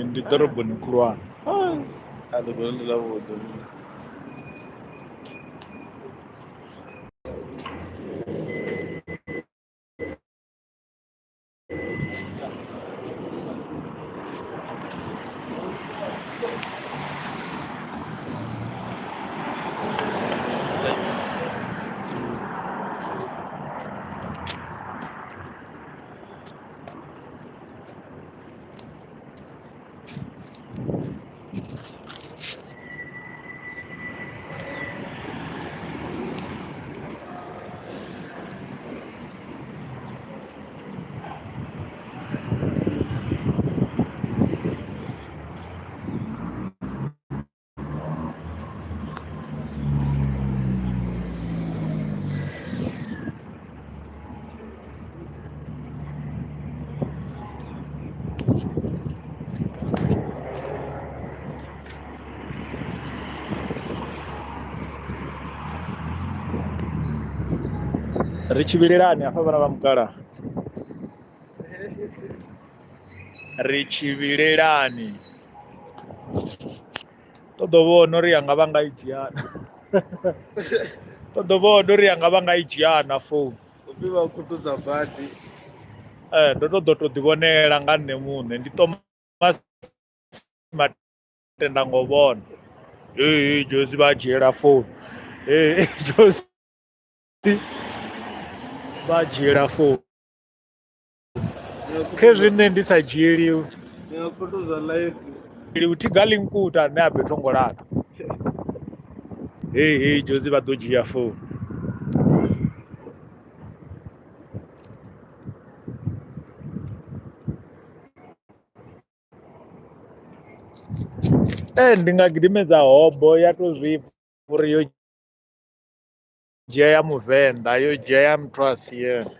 Ndi ḓoroboni khulwane. ḓoroboni ḽa vhuḓi. Ri tshivhilelani hafha vhana vha mukala. Ri tshivhilelani. Ṱoḓo vhona uri yanga vha nga i dzhiana. Ṱoḓo vhona uri yanga vha nga i dzhiana founu. Upfhi vha khutuza badi. Ndo ṱoḓo to ḓi vhonela nga nṋe muṋe. Ndi Thomas Matenda ngo vhona. Josi vha dzhiela founu. Josi vha dzhiela founu. Khezwi nṋe ndi sa dzhieliwi. Ndi nga khutuza life. Thiga ḽinkuta ane a bethongolana. Josi vha ḓo dzhia founu. Ndi nga gidimedza hobo ya to zwipfa uri yo dzhia ya Muvenḓa, yo dzhia ya muthu a siena.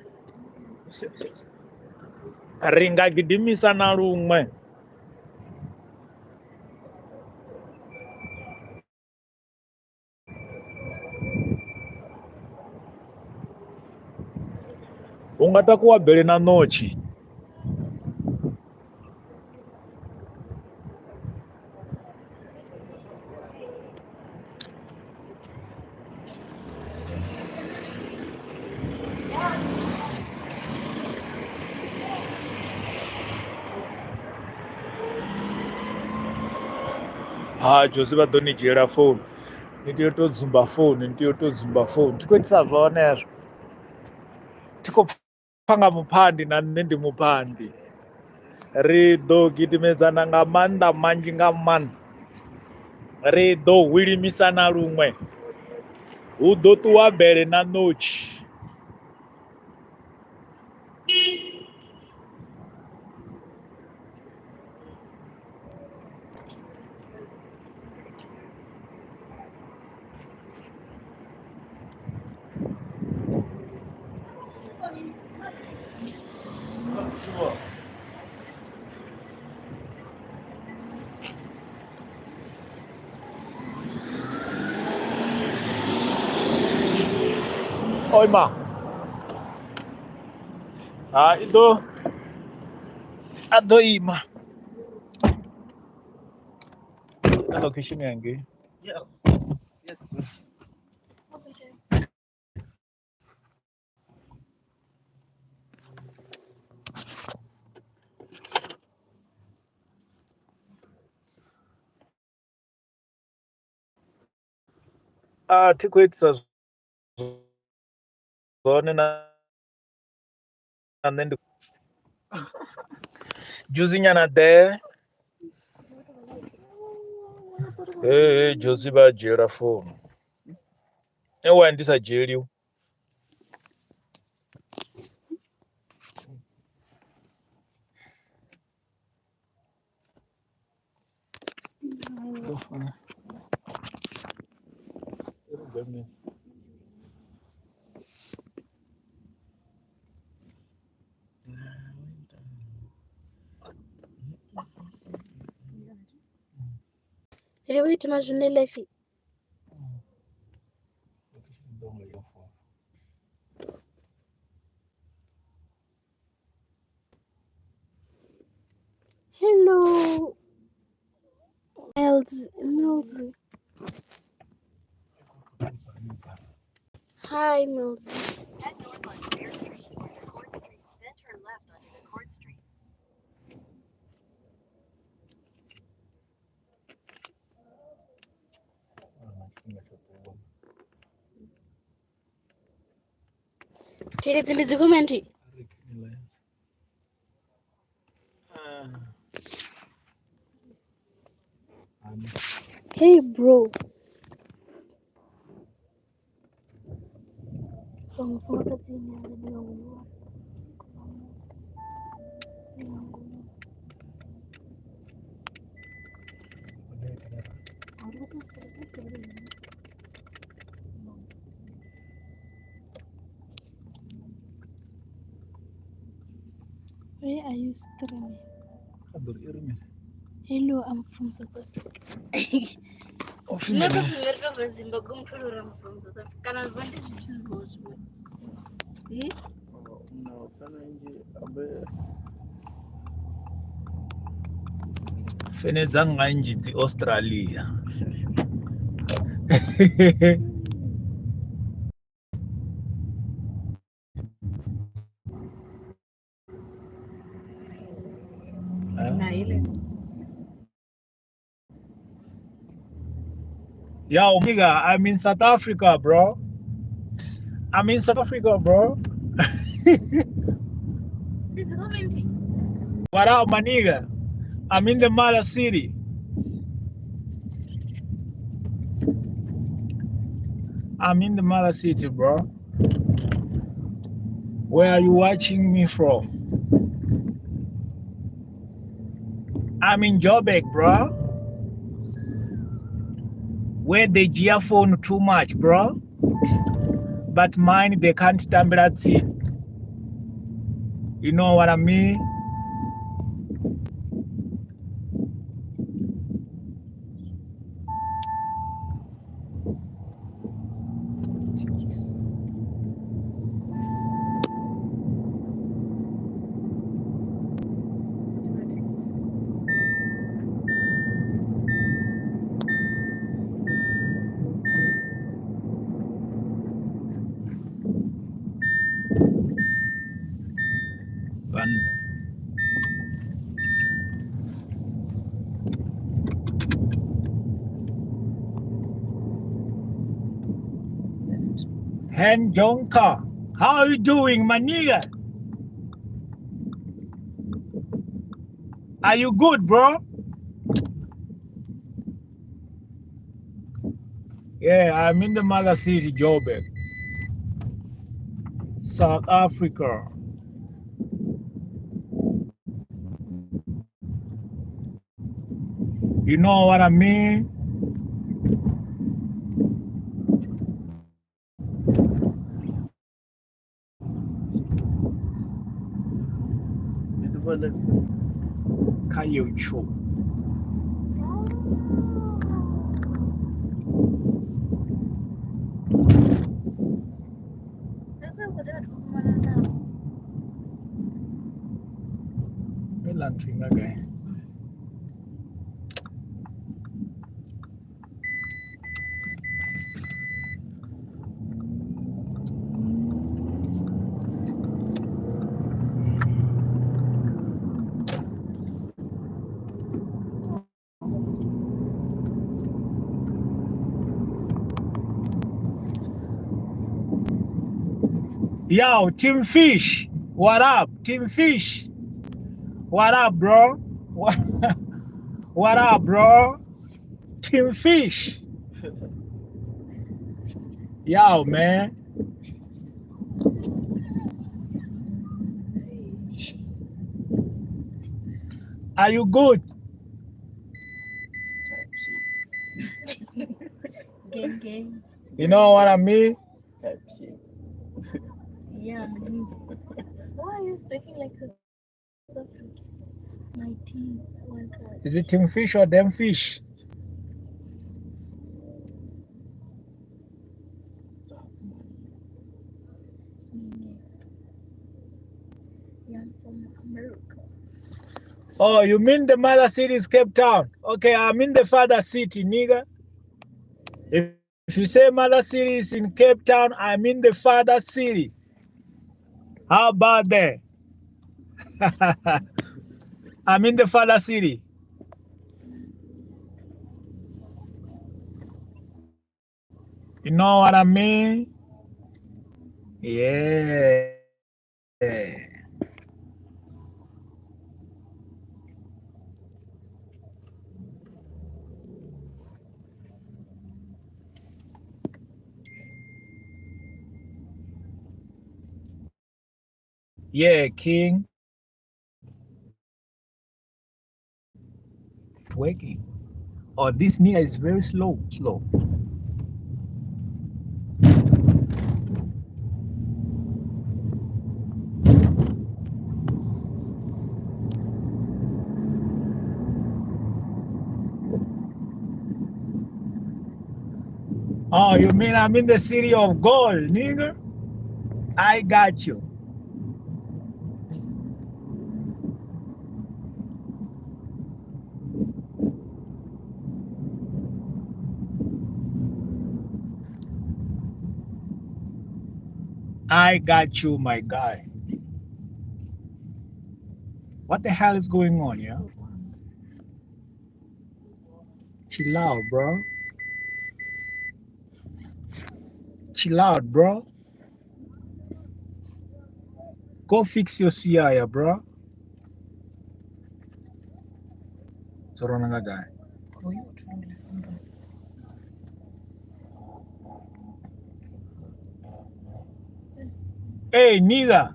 Ri nga gidimisa na luṅwe. Hu nga takuwa bele na ṋotshi. Josi vha ḓo ni dzhiela founu. Ni tea u to dzumba founu, ni tea u to dzumba founu. Thi khou itisa zwone hezwo. Thi khou pfa nga muphandi na nṋe ndi muphandi. Ri ḓo gidimedzana nga maanḓa manzhi nga maanḓa. Ri ḓo hwilimisa na luṅwe. Hu ḓo ṱuwa bele na ṋotshi. Oi ma. A ḓo ima. Location yangu. Yeah. Yes. Thi khou itisa zwone na nṋe ndi Josi nyana ḓe. Josi vha dzhiela founu. Ewa ndi sa dzhieliwi. Ele vai te imaginar ele fi. Mills. Hi, Mills. Head north onto Bear Street, onto Court Street, then turn left onto Court Street. Tiri dzimbi dzikomenti. Hey, bro. Wamufaka dzini ndiyo nguo. Where are you streaming? Hello, I'm from South Africa. Not of America, but Zimbabwe. I'm from South Africa. Can I find this? No, kana Fene dzanga njidzi Australia. Yo, nigga, I'm in South Africa, bro. I'm in South Africa, bro. This commentary. What up, my nigga? I'm in the Mala City. I'm in the Mala City, bro. Where are you watching me from? I'm in Joburg, bro. Where they geophone too much, bro. But mine, they can't stumble at it. You know what I mean? Hen Jonka, how are you doing, my nigga? Are you good, bro? Yeah, I'm in the Mala City, Joburg, South Africa. You know what I mean? Kayocho. That's what we're talking about now. Melanting again. Yo, Team Fish, what up? Team Fish, what up, bro? What up, bro? Team Fish. Yo, man. Are you good? Gang. You know what I mean? Type shit. Yeah, man. Why are you speaking like South Africa? My team. One card. Is it Team Fish or them fish? Yeah, I'm from America. Oh, you mean the mother city is Cape Town? Okay, I'm in the father city, nigga. If you say mother city is in Cape Town, I'm in the father city. How about that? I'm in the father city. You know what I mean? Yeah. Yeah, King. Working. Oh, this nigga is very slow. Slow. Oh, you mean I'm in the city of gold, nigga? I got you. I got you, my guy. What the hell is going on, yeah? Chill out, bro. Chill out, bro. Go fix your CI, bro. Soronanga guy. Hey, nigga.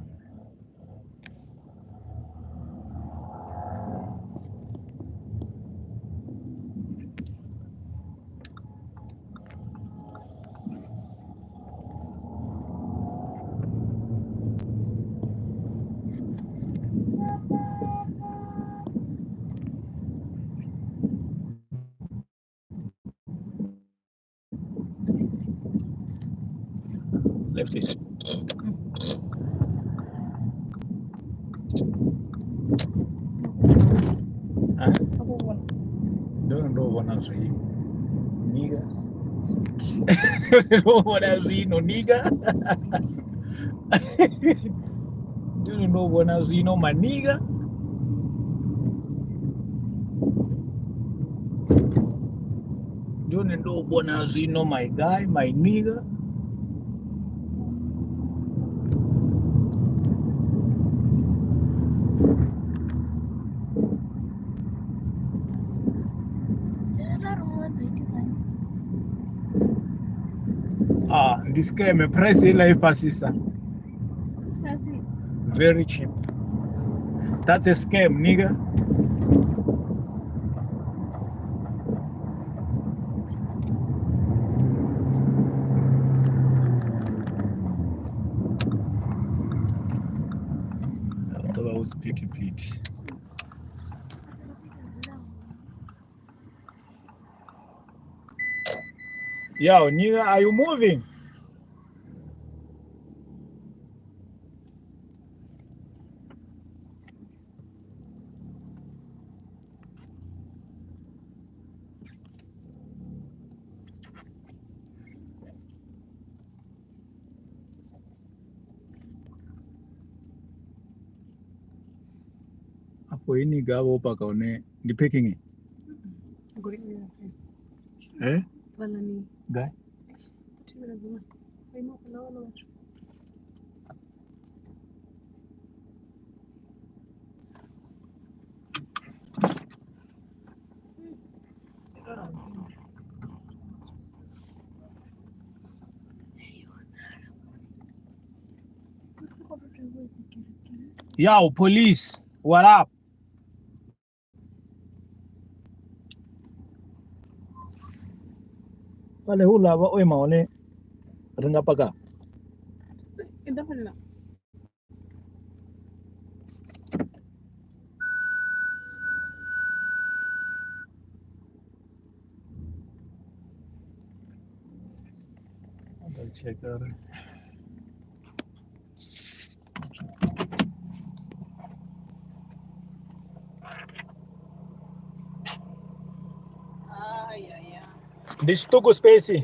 Left it. Huh? Don't know what I'm saying. Nigga. Don't know what I'm saying, no nigga. Don't know what I'm saying, no my nigga. Don't know what I'm saying, no my guy, my nigga. Ah, this game, price is like sister. Very cheap. That's a scam, nigga. That was pity. Yo, nigga, are you moving? Hapo hii nigga hapo paka one ndi picking it. Eh? Guy. Yo, police, what up? Wale hula ba oi maone ringa paka. I'll check out. Ndi xituku space.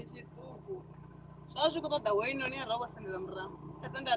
Swazwi khou ṱoḓa waini yone ya rovha sendela murahu. Tsha tenda